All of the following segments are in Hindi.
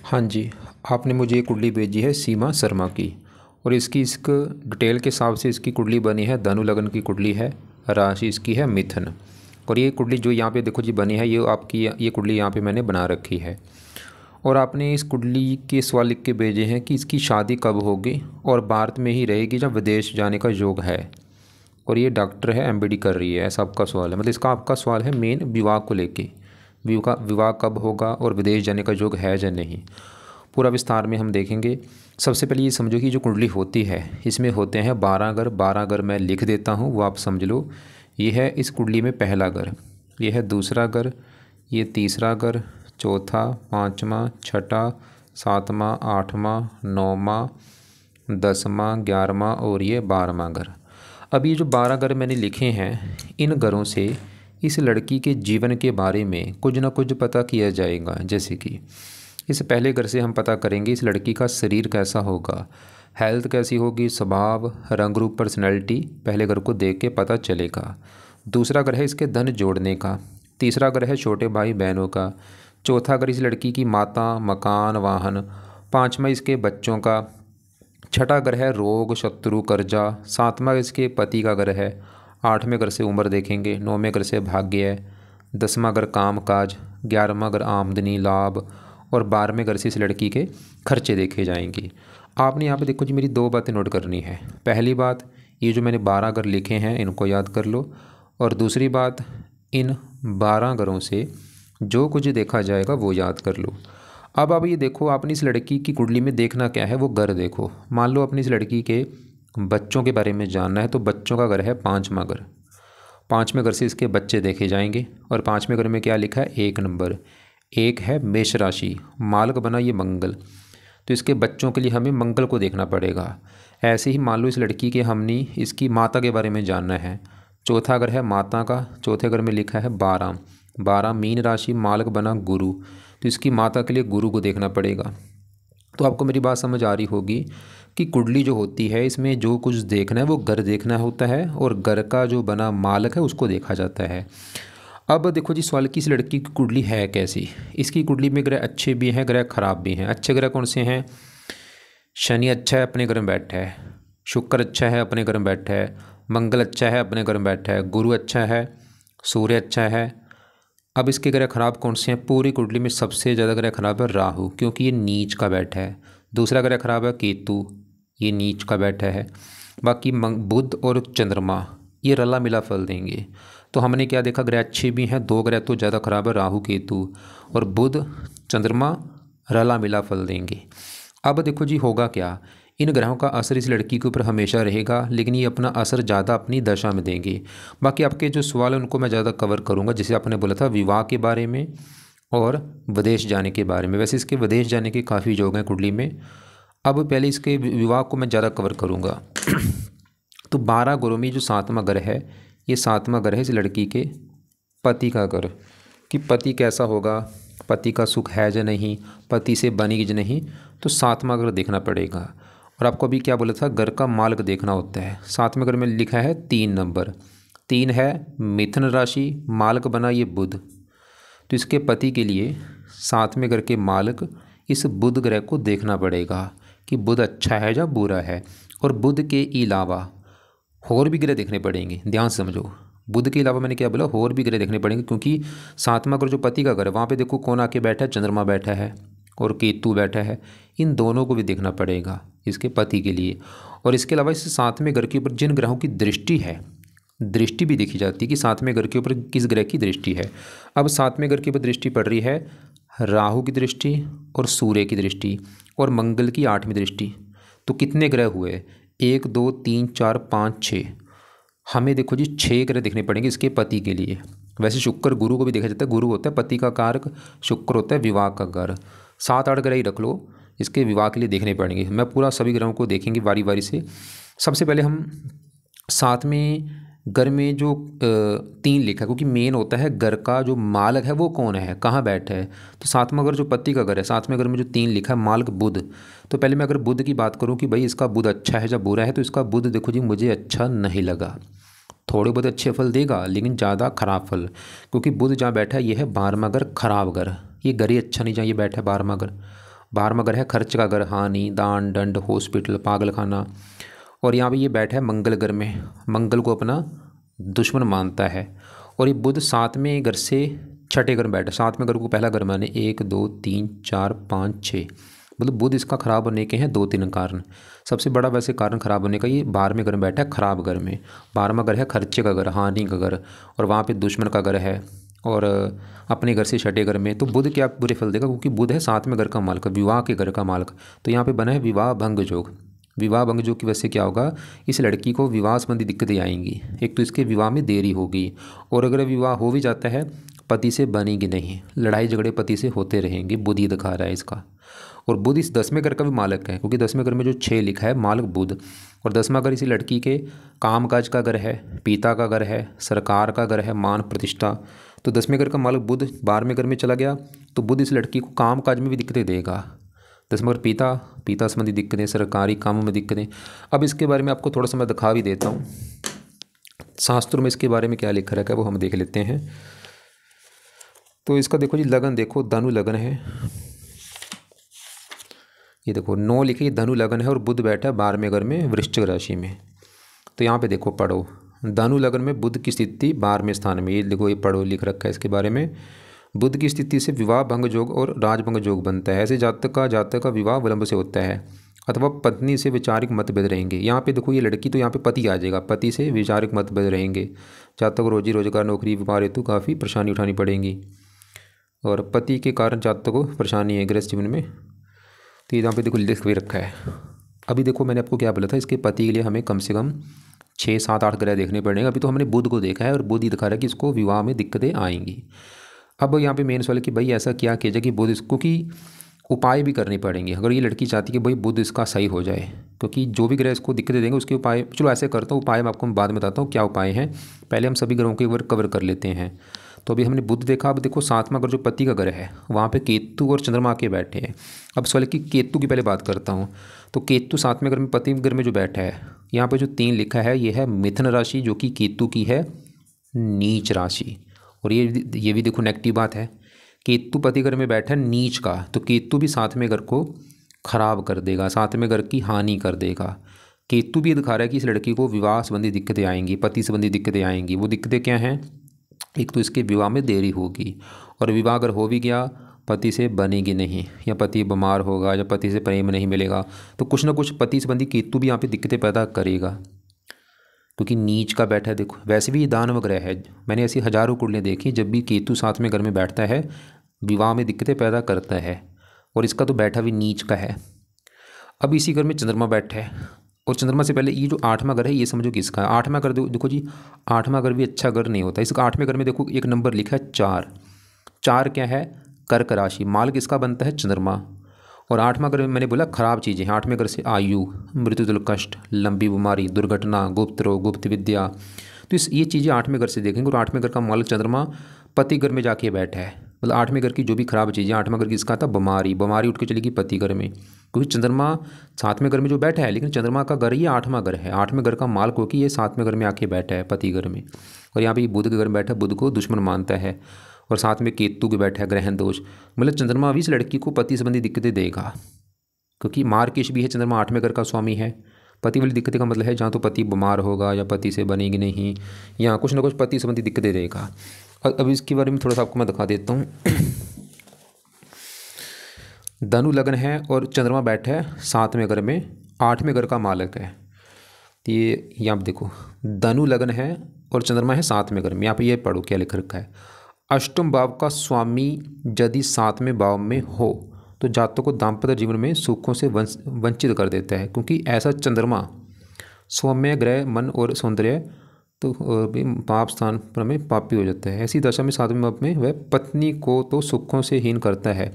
हाँ जी, आपने मुझे ये कुंडली भेजी है सीमा शर्मा की। और इसक डिटेल के हिसाब से इसकी कुंडली बनी है, धनु लगन की कुंडली है, राशि इसकी है मिथुन। और ये कुंडली जो यहाँ पे देखो जी बनी है, ये आपकी ये कुंडली यहाँ पे मैंने बना रखी है। और आपने इस कुंडली के सवाल लिख के भेजे हैं कि इसकी शादी कब होगी और भारत में ही रहेगी या विदेश जाने का योग है। और ये डॉक्टर है, एमबीडी कर रही है, ऐसा आपका सवाल है। मतलब इसका आपका सवाल है मेन विवाह को लेके, विवाह कब होगा और विदेश जाने का योग है या नहीं। पूरा विस्तार में हम देखेंगे। सबसे पहले ये समझो कि जो कुंडली होती है इसमें होते हैं 12 घर। 12 घर मैं लिख देता हूँ, वो आप समझ लो। ये है इस कुंडली में पहला घर, ये है दूसरा घर, ये तीसरा घर, चौथा, पाँचवा, छठा, सातवां, आठवां, नौवां, 10वां, 11वां और ये 12वां घर। अब ये जो 12 घर मैंने लिखे हैं, इन घरों से इस लड़की के जीवन के बारे में कुछ ना कुछ पता किया जाएगा। जैसे कि इस पहले घर से हम पता करेंगे इस लड़की का शरीर कैसा होगा, हेल्थ कैसी होगी, स्वभाव, रंग रूप, पर्सनैलिटी पहले घर को देख के पता चलेगा। दूसरा घर है इसके धन जोड़ने का। तीसरा घर है छोटे भाई बहनों का। चौथा घर इस लड़की की माता, मकान, वाहन। पाँचवा इसके बच्चों का। छठा घर है रोग, शत्रु, कर्जा। सातवां इसके पति का घर है। आठवें घर से उम्र देखेंगे। नौवें घर से भाग्य है। 10वां घर काम काज। 11वां घर आमदनी, लाभ। और 12वें घर से इस लड़की के खर्चे देखे जाएंगे। आपने यहाँ पे देखो जी मेरी दो बातें नोट करनी है। पहली बात, ये जो मैंने 12 घर लिखे हैं इनको याद कर लो। और दूसरी बात, इन 12 घरों से जो कुछ देखा जाएगा वो याद कर लो। अब ये देखो, आपने इस लड़की की कुंडली में देखना क्या है, वो घर देखो। मान लो अपनी इस लड़की के बच्चों के बारे में जानना है, तो बच्चों का घर है 5वां घर। 5वें घर से इसके बच्चे देखे जाएंगे। और 5वें घर में क्या लिखा है, 1 नंबर। एक है मेष राशि, मालक बना ये मंगल, तो इसके बच्चों के लिए हमें मंगल को देखना पड़ेगा। ऐसे ही मान लो इस लड़की के हमने इसकी माता के बारे में जानना है। चौथा घर है माता का, चौथे घर में लिखा है 12। 12 मीन राशि, मालक बना गुरु, तो इसकी माता के लिए गुरु को देखना पड़ेगा। तो आपको मेरी बात समझ आ रही होगी कि कुंडली जो होती है इसमें जो कुछ देखना है वो घर देखना होता है, और घर का जो बना मालक है उसको देखा जाता है। अब देखो जी सवाल की इस लड़की की कुंडली है कैसी। इसकी कुंडली में ग्रह अच्छे भी हैं, ग्रह खराब भी हैं। अच्छे ग्रह कौन से हैं, शनि अच्छा है अपने घर में बैठा है, शुक्र अच्छा है अपने घर में बैठा है, मंगल अच्छा है अपने घर में बैठा है, गुरु अच्छा है, सूर्य अच्छा है। अब इसके ग्रह खराब कौन से हैं, पूरी कुंडली में सबसे ज़्यादा ग्रह खराब है राहु, क्योंकि ये नीच का बैठा है। दूसरा ग्रह खराब है केतु, ये नीच का बैठा है। बाकी बुध और चंद्रमा ये रला मिला फल देंगे। तो हमने क्या देखा, ग्रह अच्छे भी हैं, 2 ग्रह तो ज़्यादा खराब है, राहु केतु, और बुध चंद्रमा रला मिला फल देंगे। अब देखो जी होगा क्या, इन ग्रहों का असर इस लड़की के ऊपर हमेशा रहेगा, लेकिन ये अपना असर ज़्यादा अपनी दशा में देंगे। बाकी आपके जो सवाल है उनको मैं ज़्यादा कवर करूँगा, जैसे आपने बोला था विवाह के बारे में और विदेश जाने के बारे में। वैसे इसके विदेश जाने के काफ़ी योग हैं कुंडली में। अब पहले इसके विवाह को मैं ज़्यादा कवर करूँगा। तो 12 घरों में जो 7वां घर है, ये 7वां घर है इस लड़की के पति का घर, कि पति कैसा होगा, पति का सुख है या नहीं, पति से बनेगी या नहीं, तो 7वां घर देखना पड़ेगा। और आपको अभी क्या बोला था, घर का मालक देखना होता है। 7वें घर में लिखा है 3 नंबर। 3 है मिथुन राशि, मालक बना ये बुध, तो इसके पति के लिए 7वें घर के मालक इस बुध ग्रह को देखना पड़ेगा कि बुध अच्छा है या बुरा है। और बुध के अलावा और भी ग्रह देखने पड़ेंगे, ध्यान से समझो। बुध के अलावा मैंने क्या बोला, और भी ग्रह देखने पड़ेंगे, क्योंकि 7वां घर जो पति का घर है वहाँ पे देखो कौन आके बैठा है, चंद्रमा बैठा है और केतु बैठा है। इन दोनों को भी देखना पड़ेगा इसके पति के लिए। और इसके अलावा इस 7वें घर के ऊपर जिन ग्रहों की दृष्टि है, दृष्टि भी देखी जाती है कि 7वें घर के ऊपर किस ग्रह की दृष्टि है। अब 7वें घर के ऊपर दृष्टि पड़ रही है राहु की दृष्टि और सूर्य की दृष्टि और मंगल की 8वीं दृष्टि। तो कितने ग्रह हुए, 1 2 3 4 5 6। हमें देखो जी 6 ग्रह देखने पड़ेंगे इसके पति के लिए। वैसे शुक्र गुरु को भी देखा जाता है, गुरु होता है पति का कारक, शुक्र होता है विवाह का घर। 7-8 ग्रह ही रख लो, इसके विवाह के लिए देखने पड़ेंगे। मैं पूरा सभी ग्रहों को देखेंगे बारी बारी से। सबसे पहले हम 7वें घर में जो 3 लिखा है, क्योंकि मेन होता है घर का जो मालक है वो कौन है, कहाँ बैठा है। तो 7वां घर जो पति का घर है, 7वें घर में जो 3 लिखा है मालक बुध। तो पहले मैं अगर बुध की बात करूँ कि भाई इसका बुध अच्छा है या बुरा है, तो इसका बुध देखो जी मुझे अच्छा नहीं लगा। थोड़े बहुत अच्छे फल देगा लेकिन ज़्यादा खराब फल, क्योंकि बुध जहाँ बैठा है ये है 12वां घर खराब घर, ये घर ही अच्छा नहीं, जहाँ ये बैठा है 12वां घर। 12वां घर है खर्च का घर, हानि, दान, दंड, हॉस्पिटल, पागल खाना। और यहाँ पे ये बैठा है मंगल घर में, मंगल को अपना दुश्मन मानता है। और ये बुध 7वें घर से छठे घर में बैठा, 7वें घर को पहला घर माने, 1 2 3 4 5 6, मतलब बुध इसका खराब होने के हैं 2-3 कारण। सबसे बड़ा वैसे कारण खराब होने का, ये 12वें घर में बैठा है खराब घर में। 12वां घर है खर्चे का घर, हानि का घर, और वहाँ पे दुश्मन का घर है, और अपने घर से छठे घर में। तो बुध क्या बुरे फल देगा, क्योंकि बुध है 7वें घर का मालिक, विवाह के घर का मालिक। तो यहाँ पे बना है विवाह भंग योग। विवाह भंग योग की वजह से क्या होगा, इस लड़की को विवाह संबंधी दिक्कतें आएंगी। एक तो इसके विवाह में देरी होगी, और अगर विवाह हो भी जाता है पति से बनेगी नहीं, लड़ाई झगड़े पति से होते रहेंगे। बुध ही दिखा रहा है इसका। और बुध इस 10वें घर का भी मालिक है, क्योंकि 10वें घर में जो 6 लिखा है मालिक बुध। और 10वां घर इसी लड़की के कामकाज का घर है, पिता का घर है, सरकार का घर है, मान प्रतिष्ठा। तो 10वें घर का मालिक बुध 12वें घर में चला गया, तो बुध इस लड़की को काम काज में भी दिक्कतें देगा। 10वां घर पिता संबंधी दिक्कतें, सरकारी कामों में दिक्कतें। अब इसके बारे में आपको थोड़ा सा मैं दिखा भी देता हूँ, शास्त्रों में इसके बारे में क्या लिखा रखा है वो हम देख लेते हैं। तो इसका देखो जी, लगन देखो, धनु लगन है। ये देखो 9 लिखे, ये धनु लगन है, और बुध बैठा है 12वें घर में वृश्चिक राशि में। तो यहाँ पे देखो पढ़ो, धनु लगन में बुध की स्थिति 12वें स्थान में। ये देखो, ये पढ़ो लिख रखा है इसके बारे में। बुध की स्थिति से विवाह भंग योग और राजभंग योग बनता है। ऐसे जातक का विवाह विलंब से होता है, अथवा पत्नी से वैचारिक मतभेद रहेंगे। यहाँ पे देखो ये लड़की, तो यहाँ पे पति आ जाएगा, पति से वैचारिक मतभेद रहेंगे। जातक को रोजी रोजगार, नौकरी, व्यापार हेतु काफ़ी परेशानी उठानी पड़ेगी, और पति के कारण जातक को परेशानी है गृहस्थ जीवन में। तो यहाँ पे देखो लिख भी रखा है। अभी देखो मैंने आपको क्या बोला था, इसके पति के लिए हमें कम से कम 6 7 8 ग्रह देखने पड़ेंगे। अभी तो हमने बुध को देखा है, और बुध ही दिखा रहा है कि इसको विवाह में दिक्कतें आएंगी। अब यहाँ पे मेन सवाल है कि भाई ऐसा क्या किया जाए कि बुध इसको, कि उपाय भी करने पड़ेंगे। अगर ये लड़की चाहती है कि भाई बुध इसका सही हो जाए, क्योंकि जो भी ग्रह इसको दिक्कतें देंगे उसके उपाय, चलो ऐसे करता हूँ, उपाय मैं आपको बाद में बताता हूँ क्या उपाय हैं। पहले हम सभी ग्रहों को एक बार कवर कर लेते हैं। तो अभी हमने बुध देखा, अब देखो 7वां घर जो पति का घर है, वहाँ पे केतु और चंद्रमा के बैठे हैं। अब सवाल की केतु की पहले बात करता हूँ। तो केतु 7वें घर में, पति घर में जो बैठा है, यहाँ पे जो 3 लिखा है, ये है मिथुन राशि, जो कि केतु की है नीच राशि। और ये भी देखो नेगेटिव बात है, केतु पति घर में बैठा है नीच का, तो केतु भी 7वें घर को खराब कर देगा, 7वें घर की हानि कर देगा। केतु भी दिखा रहा है कि इस लड़की को विवाह संबंधी दिक्कतें आएंगी, पति संबंधी दिक्कतें आएंगी। वो दिक्कतें क्या हैं, एक तो इसके विवाह में देरी होगी, और विवाह अगर हो भी गया पति से बनेगी नहीं, या पति बीमार होगा, या पति से प्रेम नहीं मिलेगा। तो कुछ ना कुछ पति संबंधी केतु भी यहाँ पे दिक्कतें पैदा करेगा, क्योंकि नीच का बैठा है। देखो वैसे भी ये दानव ग्रह है, मैंने ऐसी हजारों कुंडलियाँ देखी, जब भी केतु 7वें घर में बैठता है विवाह में दिक्कतें पैदा करता है, और इसका तो बैठा भी नीच का है। अब इसी घर में चंद्रमा बैठा है, और चंद्रमा से पहले ये जो 8वां घर है, ये समझो किसका है। 8वां घर देखो जी, 8वां घर भी अच्छा घर नहीं होता। इसका 8वें घर में देखो एक नंबर लिखा है 4। 4 क्या है, कर्क राशि, माल किसका बनता है, चंद्रमा। और 8वां घर में मैंने बोला खराब चीज़ें, 8वें घर से आयु, मृत्यु, तुल कष्ट, लंबी बीमारी, दुर्घटना, गुप्त रोग, गुप्त विद्या। तो ये चीज़ें 8वें घर से देखेंगे। और 8वें घर का मालिक चंद्रमा पति घर में जाके बैठा है, मतलब 8वें घर की जो भी खराब चीज़ें, 8वां घर किसका था, बीमारी उठ के चलेगी पति घर में, क्योंकि चंद्रमा 7वें घर में जो बैठा है, लेकिन चंद्रमा का घर ये 8वां घर है। 8वें घर का मालिक हो कि ये 7वें घर में आके बैठा है पति घर में। और यहाँ पे बुध के घर में बैठा है, बुध को दुश्मन मानता है, और साथ में केतु के बैठा है ग्रहण दोष। मतलब चंद्रमा भी इस लड़की को पति संबंधी दिक्कतें देगा, क्योंकि मार्केश भी है, चंद्रमा 8वें घर का स्वामी है। पति वाली दिक्कतें का मतलब है जहाँ तो पति बीमार होगा, या पति से बनेगी नहीं, या कुछ ना कुछ पति संबंधी दिक्कतें देगा। अब इसके बारे में थोड़ा सा आपको मैं दिखा देता हूँ। धनु लग्न है, और चंद्रमा बैठा है 7वें घर में, 8वें घर का मालिक है। तो ये यहाँ पर देखो धनु लग्न है, और चंद्रमा है 7वें घर में। यहाँ पे ये पढ़ो क्या लिख रखा है, अष्टम भाव का स्वामी यदि 7वें भाव में हो तो जातकों को दाम्पत्य जीवन में सुखों से वंचित कर देता है, क्योंकि ऐसा चंद्रमा सौम्य ग्रह, मन और सौंदर्य, तो पाप स्थान पर में पापी हो जाता है। ऐसी दशा में 7वें भाव में वह पत्नी को तो सुखों से हीन करता है।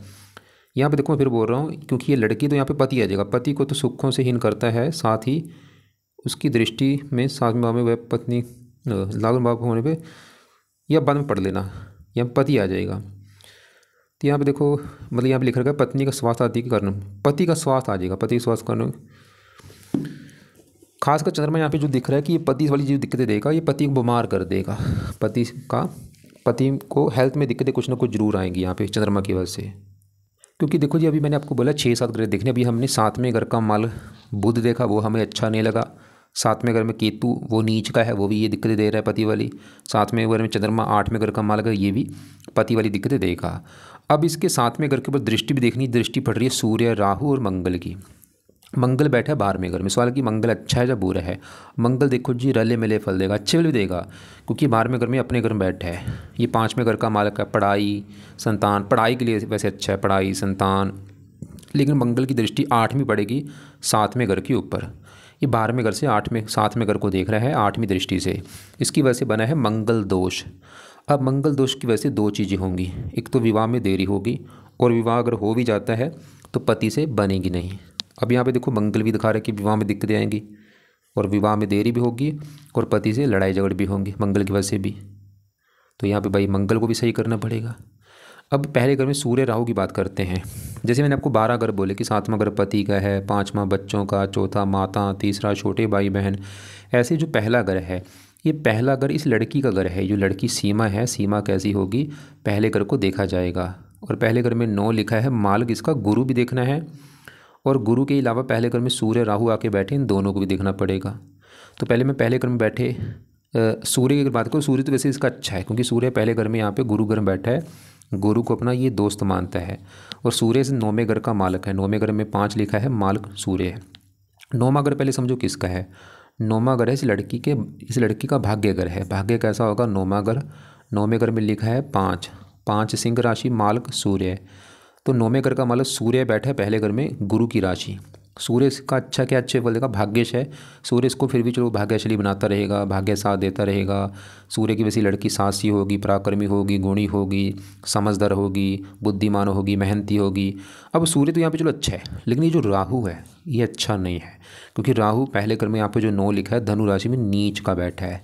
यहाँ पे देखो मैं फिर बोल रहा हूँ, क्योंकि ये लड़की तो यहाँ पे पति आ जाएगा, पति को तो सुखों से हीन करता है, साथ ही उसकी दृष्टि में 7वें भाव में वह पत्नी, लागन भाव होने पर, या बाद में पढ़ लेना, यहाँ पति आ जाएगा। तो यहाँ पे देखो मतलब यहाँ पे लिख रखा है पत्नी का स्वास्थ्य आदि के कारण, पति का स्वास्थ्य आ जाएगा, पति का स्वास्थ्य कारण। खासकर चंद्रमा यहाँ पे जो दिख रहा है कि ये पति वाली जो दिक्कतें देगा, ये पति को बीमार कर देगा, पति का पति को हेल्थ में दिक्कतें कुछ ना कुछ जरूर आएंगी यहाँ पे चंद्रमा की वजह से। क्योंकि देखो जी, अभी मैंने आपको बोला 6-7 ग्रह देखने, अभी हमने 7वें घर का माल बुध देखा, वो हमें अच्छा नहीं लगा। 7वें घर में केतु, वो नीच का है, वो भी ये दिक्कतें दे रहा है पति वाली। 7वें घर में चंद्रमा 8वें घर का माल अगर, ये भी पति वाली दिक्कतें देगा। अब इसके 7वें घर के ऊपर दृष्टि भी देखनी, दृष्टि पड़ रही है सूर्य, राहु और मंगल की। मंगल बैठा है 12वें घर में। सवाल कि मंगल अच्छा है या बुरा है। मंगल देखो जी रले मिले फल देगा, अच्छे फल भी देगा, क्योंकि 12वें घर में अपने घर में बैठा है। ये 5वें घर का मालक है, पढ़ाई संतान, पढ़ाई के लिए वैसे अच्छा है, पढ़ाई संतान। लेकिन मंगल की दृष्टि 8वीं पड़ेगी 7वें घर के ऊपर। ये 12वें घर से 7वें घर को देख रहा है 8वीं दृष्टि से। इसकी वजह से बना है मंगल दोष। अब मंगल दोष की वजह से 2 चीज़ें होंगी, एक तो विवाह में देरी होगी, और विवाह अगर हो भी जाता है तो पति से बनेगी नहीं। अब यहाँ पे देखो मंगल भी दिखा रहा है कि विवाह में दिक्कतें आएंगी, और विवाह में देरी भी होगी, और पति से लड़ाई झगड़ भी होंगी मंगल की वजह से भी। तो यहाँ पे भाई मंगल को भी सही करना पड़ेगा। अब पहले घर में सूर्य राहु की बात करते हैं। जैसे मैंने आपको 12 घर बोले कि 7वां घर पति का है, 5वां बच्चों का, चौथा माता, तीसरा छोटे भाई बहन। ऐसे जो पहला घर है, ये पहला घर इस लड़की का घर है। जो लड़की सीमा है, सीमा कैसी होगी, पहले घर को देखा जाएगा। और पहले घर में 9 लिखा है, माल किसका, गुरु भी देखना है, और गुरु के अलावा पहले घर में सूर्य राहु आके बैठे, इन दोनों को भी देखना पड़ेगा। तो पहले मैं पहले घर में बैठे सूर्य की बात करूँ, सूर्य तो वैसे इसका अच्छा है, क्योंकि सूर्य पहले घर में यहाँ पे गुरु घर में बैठा है, गुरु को अपना ये दोस्त मानता है। और सूर्य से 9वें घर का मालक है। 9वें घर में 5 लिखा है, मालक सूर्य है। 9वां घर पहले समझो किसका है। 9वां घर है इस लड़की का भाग्य घर है। भाग्य कैसा होगा, 9वां घर। 9वें घर में लिखा है 5 सिंह राशि, मालक सूर्य है। तो 9वें घर का मालक सूर्य बैठा है पहले घर में गुरु की राशि। सूर्य का अच्छा क्या, अच्छे फल देगा, भाग्यश है। सूर्य इसको फिर भी चलो भाग्यशाली बनाता रहेगा, भाग्य साथ देता रहेगा। सूर्य की वैसी लड़की साहसी होगी, पराक्रमी होगी, गुणी होगी, समझदार होगी, बुद्धिमान होगी, मेहनती होगी। अब सूर्य तो यहाँ पे चलो अच्छा है, लेकिन ये जो राहु है ये अच्छा नहीं है, क्योंकि राहु पहले घर में यहाँ पे जो 9 लिखा है धनु राशि में नीच का बैठा है।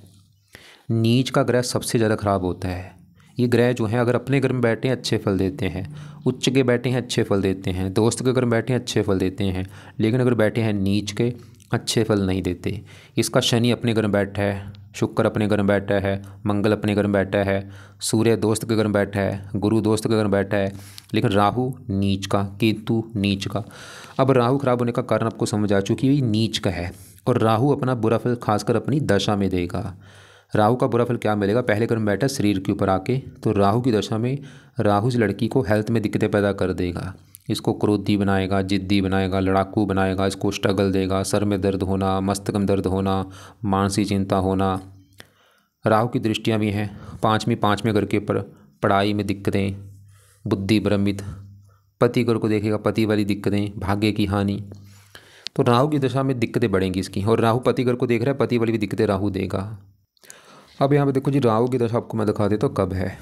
नीच का ग्रह सबसे ज़्यादा खराब होता है। ये ग्रह जो हैं अगर अपने घर में बैठे हैं अच्छे फल देते हैं, उच्च के बैठे हैं अच्छे फल देते हैं, दोस्त के घर में बैठे हैं अच्छे फल देते हैं, लेकिन अगर बैठे हैं नीच के, अच्छे फल नहीं देते। इसका शनि अपने घर में बैठा है, शुक्र अपने घर में बैठा है, मंगल अपने घर में बैठा है, सूर्य दोस्त के घर में बैठा है, गुरु दोस्त के घर में बैठा है, लेकिन राहु नीच का, केतु नीच का। अब राहु खराब होने का कारण आपको समझ आ चुकी है, ये नीच का है, और राहु अपना बुरा फल खासकर अपनी दशा में देगा। राहु का बुरा फल क्या मिलेगा, पहले घर में बैठा शरीर के ऊपर आके, तो राहु की दशा में राहु इस लड़की को हेल्थ में दिक्कतें पैदा कर देगा। इसको क्रोधी बनाएगा, जिद्दी बनाएगा, लड़ाकू बनाएगा, इसको स्ट्रगल देगा, सर में दर्द होना, मस्तक में दर्द होना, मानसिक चिंता होना। राहु की दृष्टियाँ भी हैं 5वें घर के ऊपर, पढ़ाई में दिक्कतें, बुद्धि भ्रमित, पति घर को देखेगा, पति वाली दिक्कतें, भाग्य की हानि। तो राहु की दशा में दिक्कतें बढ़ेंगी इसकी, और राहु पति घर को देख रहा है, पति वाली भी दिक्कतें राहु देगा। अब यहाँ पे देखो जी राहु की दशा आपको मैं दिखा देता हूँ कब है।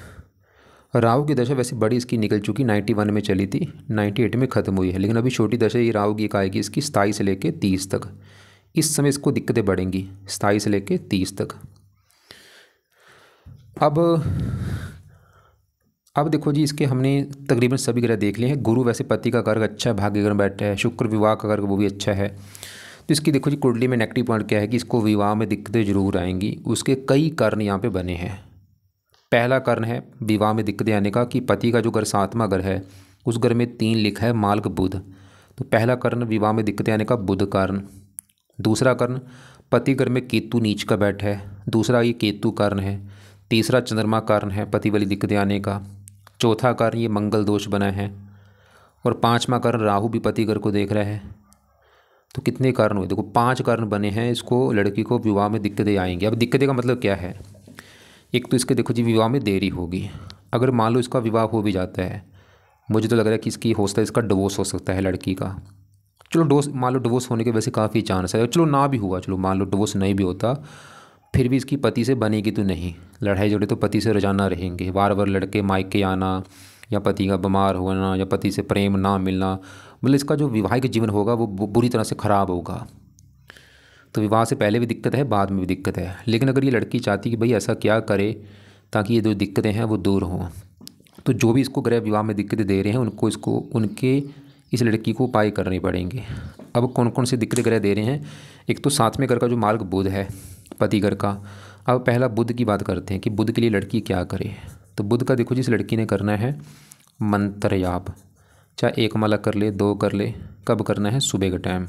राहु की दशा वैसे बड़ी इसकी निकल चुकी, 91 में चली थी, 98 में ख़त्म हुई है, लेकिन अभी छोटी दशा ये राहु की एक आएगी इसकी 27 से लेके 30 तक। इस समय इसको दिक्कतें बढ़ेंगी 27 से लेके 30 तक। अब देखो जी इसके हमने तकरीबन सभी ग्रह देख लिए हैं। गुरु वैसे पति का कारक अच्छा है, भाग्य घर में बैठा है। शुक्र विवाह का कारक वो भी अच्छा है। तो इसकी देखो जी कुंडली में नेगेटिव पॉइंट क्या है कि इसको विवाह में दिक्कतें जरूर आएंगी। उसके कई कारण यहाँ पे बने हैं। पहला कारण है विवाह में दिक्कतें आने का कि पति का जो घर 7वां घर है उस घर में 3 लिखा है, मालक बुध। तो पहला कारण विवाह में दिक्कतें आने का बुध कारण। दूसरा कारण पति घर में केतु नीच का बैठा है, दूसरा ये केतु कारण है। तीसरा चंद्रमा कारण है पति वाली दिक्कतें आने का। चौथा कारण ये मंगल दोष बना है, और 5वां कारण राहु भी पति घर को देख रहा है। तो कितने कारण हुए, देखो 5 कारण बने हैं इसको, लड़की को विवाह में दिक्कतें आएंगी। अब दिक्कतें का मतलब क्या है, एक तो इसके देखो जी विवाह में देरी होगी। अगर मान लो इसका विवाह हो भी जाता है, मुझे तो लग रहा है कि इसकी होता है इसका डिवोर्स हो सकता है लड़की का। चलो मान लो डिवोर्स होने के वैसे काफ़ी चांस है, चलो ना भी हुआ, चलो मान लो डिवोर्स नहीं भी होता, फिर भी इसकी पति से बनेगी तो नहीं। लड़ाई झगड़े तो पति से रोजाना रहेंगे, बार बार लड़के मायके आना, या पति का बीमार होना, या पति से प्रेम ना मिलना, मतलब इसका जो विवाहिक जीवन होगा वो बुरी तरह से ख़राब होगा। तो विवाह से पहले भी दिक्कत है, बाद में भी दिक्कत है। लेकिन अगर ये लड़की चाहती कि भाई ऐसा क्या करे ताकि ये जो दिक्कतें हैं वो दूर हों, तो जो भी इसको ग्रह विवाह में दिक्कतें दे रहे हैं उनके इस लड़की को उपाय करने पड़ेंगे। अब कौन कौन सी दिक्कतें ग्रह दे रहे हैं, एक तो 7वें घर का जो मार्ग बुध है पति घर का। अब पहला बुध की बात करते हैं कि बुध के लिए लड़की क्या करे। तो बुध का देखो जी इस लड़की ने करना है मंत्र जाप, चाहे 1 माला कर ले 2 कर ले। कब करना है? सुबह का टाइम।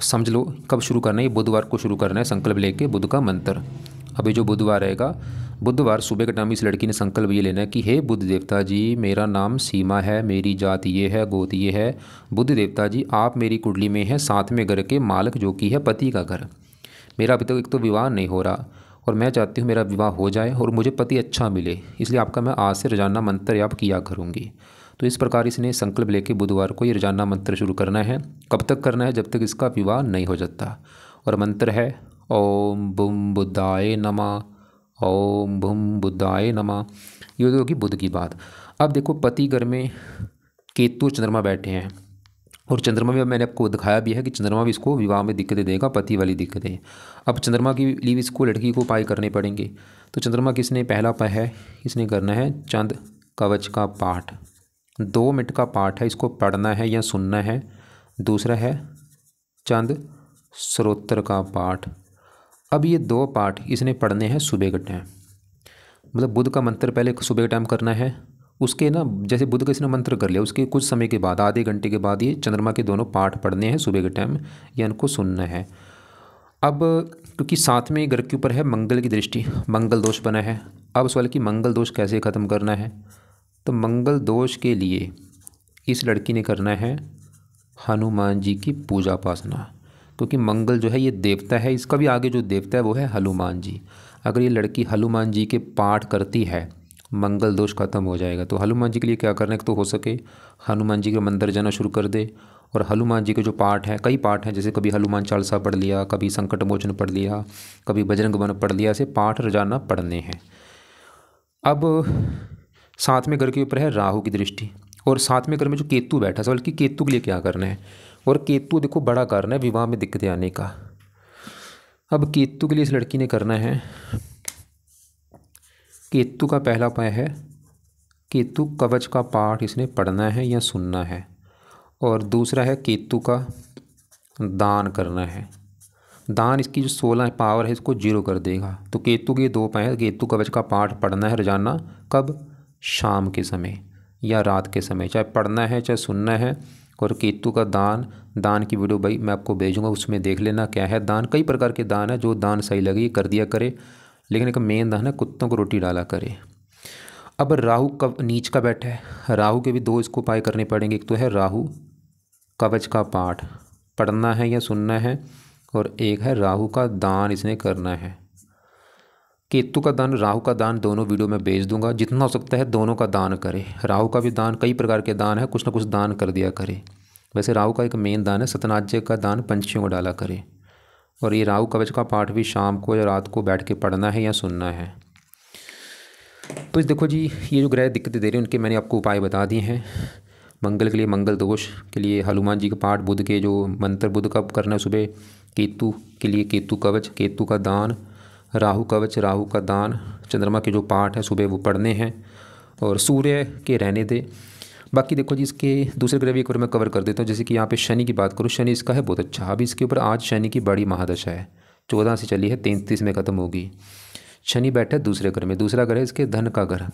समझ लो कब शुरू करना है, ये बुधवार को शुरू करना है संकल्प लेके बुध का मंत्र। अभी जो बुधवार रहेगा, बुधवार सुबह के टाइम इस लड़की ने संकल्प ये लेना है कि हे बुध देवता जी, मेरा नाम सीमा है, मेरी जात ये है, गोत ये है। बुध देवता जी आप मेरी कुंडली में है 7वें घर के मालक, जो कि है पति का घर। मेरा अभी तक एक तो विवाह नहीं हो रहा और मैं चाहती हूँ मेरा विवाह हो जाए और मुझे पति अच्छा मिले, इसलिए आपका मैं आज से रोजाना मंत्र जाप किया करूँगी। तो इस प्रकार इसने संकल्प लेके बुधवार को ये रोजाना मंत्र शुरू करना है। कब तक करना है? जब तक इसका विवाह नहीं हो जाता। और मंत्र है ओम बुम बुद्धाय नमः, ओम बुम बुद्धाय नमः। ये होगी बुध की बात। अब देखो पति घर में केतु चंद्रमा बैठे हैं और चंद्रमा में मैंने आपको दिखाया भी है कि चंद्रमा भी इसको विवाह में दिक्कतें देगा, पति वाली दिक्कतें। अब चंद्रमा के लिए इसको लड़की को उपाय करने पड़ेंगे। तो चंद्रमा किसने पहला उपाय है, इसने करना है चंद कवच का पाठ। 2 मिनट का पाठ है, इसको पढ़ना है या सुनना है। दूसरा है चंद स्रोत्र का पाठ। अब ये 2 पाठ इसने पढ़ने हैं सुबह के टाइम, मतलब बुध का मंत्र पहले सुबह के टाइम करना है। उसके ना जैसे बुध का इसने मंत्र कर लिया, उसके कुछ समय के बाद, आधे घंटे के बाद ये चंद्रमा के दोनों पाठ पढ़ने हैं सुबह के टाइम, या इनको सुनना है। अब क्योंकि 7वें घर के ऊपर है मंगल की दृष्टि, मंगल दोष बना है। अब सवाल कि मंगल दोष कैसे ख़त्म करना है? तो मंगल दोष के लिए इस लड़की ने करना है हनुमान जी की पूजा उपासना, क्योंकि मंगल जो है ये देवता है, इसका भी आगे जो देवता है वो है हनुमान जी। अगर ये लड़की हनुमान जी के पाठ करती है मंगल दोष खत्म हो जाएगा। तो हनुमान जी के लिए क्या करना है, तो हो सके हनुमान जी के मंदिर जाना शुरू कर दे और हनुमान जी के जो पाठ हैं, कई पाठ हैं, जैसे कभी हनुमान चालीसा पढ़ लिया, कभी संकट मोचन पढ़ लिया, कभी बजरंग बन पढ़ लिया, ऐसे पाठ रोजाना पढ़ने हैं। अब 7वें घर के ऊपर है राहु की दृष्टि और 7वें घर में जो केतु बैठा, सवाल कि केतु के लिए क्या करना है? और केतु देखो बड़ा कारण है विवाह में दिक्कतें आने का। अब केतु के लिए इस लड़की ने करना है, केतु का पहला उपाय है केतु कवच का पाठ इसने पढ़ना है या सुनना है। और दूसरा है केतु का दान करना है। दान इसकी जो 16 पावर है इसको 0 कर देगा। तो केतु के 2 उपाय है, केतु कवच का पाठ पढ़ना है रोजाना, कब? शाम के समय या रात के समय, चाहे पढ़ना है चाहे सुनना है। और केतु का दान, दान की वीडियो भाई मैं आपको भेजूंगा, उसमें देख लेना क्या है दान। कई प्रकार के दान है, जो दान सही लगे कर दिया करे, लेकिन एक मेन दान है कुत्तों को रोटी डाला करे। अब राहु कब नीच का बैठा है, राहु के भी 2 इसको उपाय करने पड़ेंगे। एक तो है राहु कवच का पाठ पढ़ना है या सुनना है, और एक है राहु का दान इसने करना है। केतु का दान, राहु का दान दोनों वीडियो में भेज दूंगा, जितना हो सकता है दोनों का दान करे। राहु का भी दान, कई प्रकार के दान है, कुछ ना कुछ दान कर दिया करे। वैसे राहु का एक मेन दान है सतनाज्य का दान, पंछियों को डाला करे। और ये राहु कवच का पाठ भी शाम को या रात को बैठ के पढ़ना है या सुनना है। तो देखो जी ये जो ग्रह दिक्कतें दे रहे हैं उनके मैंने आपको उपाय बता दिए हैं। मंगल के लिए मंगल दोष के लिए हनुमान जी का पाठ, बुध के जो मंत्र बुध का करना है सुबह, केतु के लिए केतु कवच, केतु का दान, राहु कवच, राहु का दान, चंद्रमा के जो पाठ है सुबह वो पढ़ने हैं, और सूर्य के रहने दे। बाकी देखो जी इसके दूसरे ग्रह भी एक बार मैं कवर कर देता हूँ। जैसे कि यहाँ पे शनि की बात करूँ, शनि इसका है बहुत अच्छा। अभी इसके ऊपर आज शनि की बड़ी महादशा है, 14 से चली है, 33 में ख़त्म होगी। शनि बैठा है दूसरे घर में, दूसरा घर है इसके धन का घर,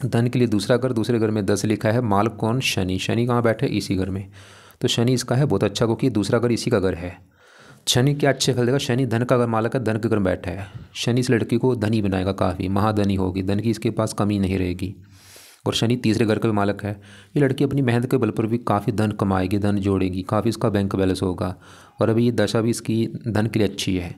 धन के लिए दूसरा घर, दूसरे घर में 10 लिखा है, मालक कौन? शनि। शनि कहाँ बैठे? इसी घर में। तो शनि इसका है बहुत अच्छा, क्योंकि दूसरा घर इसी का घर है। शनि क्या अच्छे फल देगा? शनि धन का घर मालक है, धन के घर में बैठा है। शनि इस लड़की को धनी बनाएगा, काफ़ी महाधनी होगी, धन की इसके पास कमी नहीं रहेगी। और शनि तीसरे घर का भी मालक है। ये लड़की अपनी मेहनत के बल पर भी काफ़ी धन कमाएगी, धन जोड़ेगी, काफ़ी इसका बैंक बैलेंस होगा। और अभी ये दशा भी इसकी धन के लिए अच्छी है।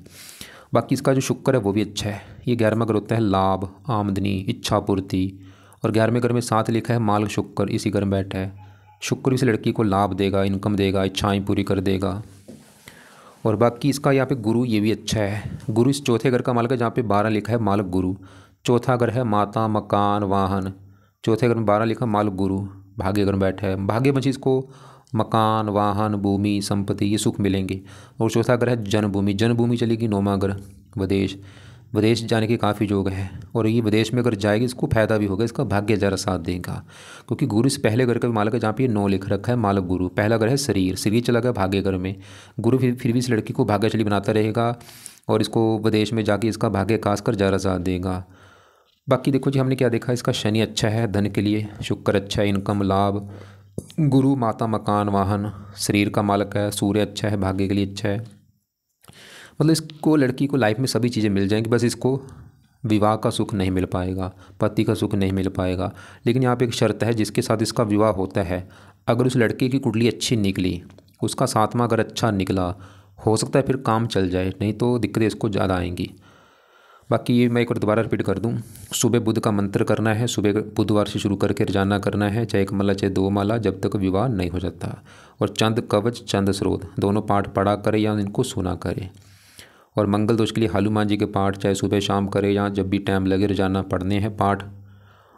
बाकी इसका जो शुक्र है वो भी अच्छा है। ये 11वां घर होता है लाभ, आमदनी, इच्छा पूर्ति। और 11वें घर में 7 लिखा है मालक शुक्र, इसी घर में बैठा है। शुक्र इस लड़की को लाभ देगा, इनकम देगा, इच्छाएं पूरी कर देगा। और बाकी इसका यहाँ पे गुरु, ये भी अच्छा है। गुरु इस चौथे घर का मालक है, जहाँ पे 12 लिखा है मालक गुरु। चौथा घर है माता, मकान, वाहन। चौथे घर में 12 लिखा मालक गुरु, भाग्य घर में बैठा है। भाग्य में इसको मकान, वाहन, भूमि, संपत्ति, ये सुख मिलेंगे। और चौथा घर है जन्मभूमि, जन्मभूमि चलेगी। 9वां घर विदेश, विदेश जाने के काफ़ी योग है। और ये विदेश में अगर जाएगी इसको फायदा भी होगा, इसका भाग्य ज़रा साथ देगा, क्योंकि गुरु इस पहले घर का भी मालक है, जहाँ पे 9 लिख रखा है मालक गुरु। पहला घर है शरीर, शरीर चला गया भाग्य घर में। गुरु फिर भी इस लड़की को भाग्यशाली बनाता रहेगा और इसको विदेश में जाके इसका भाग्य खास कर ज़रा साथ देगा। बाकी देखो जी, हमने क्या देखा, इसका शनि अच्छा है धन के लिए, शुक्र अच्छा है इनकम लाभ, गुरु माता मकान वाहन शरीर का मालक है, सूर्य अच्छा है भाग्य के लिए अच्छा है। मतलब इसको लड़की को लाइफ में सभी चीज़ें मिल जाएंगी, बस इसको विवाह का सुख नहीं मिल पाएगा, पति का सुख नहीं मिल पाएगा। लेकिन यहाँ पे एक शर्त है, जिसके साथ इसका विवाह होता है, अगर उस लड़के की कुंडली अच्छी निकली, उसका सातवां अगर अच्छा निकला, हो सकता है फिर काम चल जाए, नहीं तो दिक्कतें इसको ज़्यादा आएंगी। बाकी ये मैं एक बार दोबारा रिपीट कर दूं, सुबह बुध का मंत्र करना है, सुबह बुधवार से शुरू करके रोजाना करना है, चाहे 1 माला चाहे 2 माला, जब तक विवाह नहीं हो जाता। और चंद कवच चंद स्रोत दोनों पाठ पढ़ा करें या इनको सुना करें। और मंगल दोष के लिए हनुमान जी के पाठ चाहे सुबह शाम करें या जब भी टाइम लगे रोजाना पढ़ने हैं पाठ।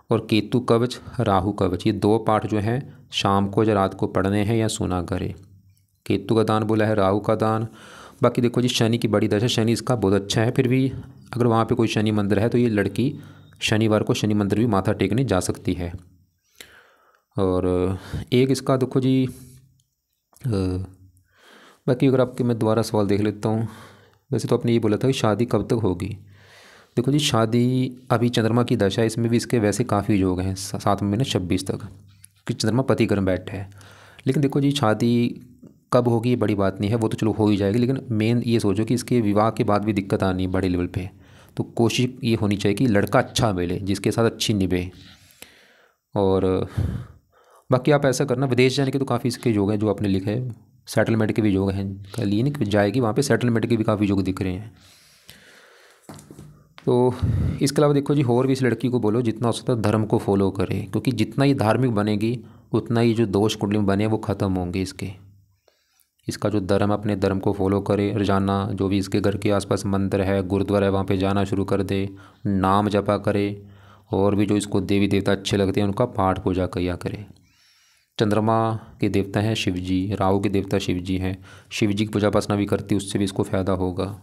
और केतु कवच राहु कवच, ये 2 पाठ जो हैं शाम को या रात को पढ़ने हैं या सुना करें। केतु का दान बोला है, राहु का दान। बाकी देखो जी, शनि की बड़ी दशा, शनि इसका बहुत अच्छा है, फिर भी अगर वहाँ पे कोई शनि मंदिर है तो ये लड़की शनिवार को शनि मंदिर भी माथा टेकने जा सकती है। और एक इसका देखो जी, बाकी अगर आपके मैं दोबारा सवाल देख लेता हूँ। वैसे तो आपने ये बोला था कि शादी कब तक होगी। देखो जी, शादी अभी चंद्रमा की दशा है, इसमें भी इसके वैसे काफ़ी योग हैं 7वें महीने 26 तक, कि चंद्रमा पति घर में बैठा है। लेकिन देखो जी, शादी कब होगी ये बड़ी बात नहीं है, वो तो चलो हो ही जाएगी, लेकिन मेन ये सोचो कि इसके विवाह के बाद भी दिक्कत आनी है बड़े लेवल पे। तो कोशिश ये होनी चाहिए कि लड़का अच्छा मिले जिसके साथ अच्छी निभे। और बाकी आप ऐसा करना, विदेश जाने के तो काफ़ी इसके योग हैं जो आपने लिखे हैं, सेटलमेंट के भी योग हैं, कल ये नहीं कि जाएगी वहाँ पे, सेटलमेंट के भी काफ़ी योग दिख रहे हैं। तो इसके अलावा देखो जी, और भी इस लड़की को बोलो जितना हो सकता है धर्म को फॉलो करे, क्योंकि जितना ये धार्मिक बनेगी उतना ही जो दोष कुंडली में बने वो ख़त्म होंगे इसके। इसका जो धर्म, अपने धर्म को फॉलो करे, रोजाना जो भी इसके घर के आसपास मंदिर है गुरुद्वारा है वहाँ पे जाना शुरू कर दे, नाम जपा करे, और भी जो इसको देवी देवता अच्छे लगते हैं उनका पाठ पूजा किया करे। चंद्रमा के देवता हैं शिव जी, राहु के देवता शिव जी हैं, शिव जी की पूजा उपासना भी करती, उससे भी इसको फ़ायदा होगा।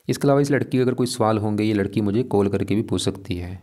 इसके अलावा इस लड़की के अगर कोई सवाल होंगे, ये लड़की मुझे कॉल करके भी पूछ सकती है।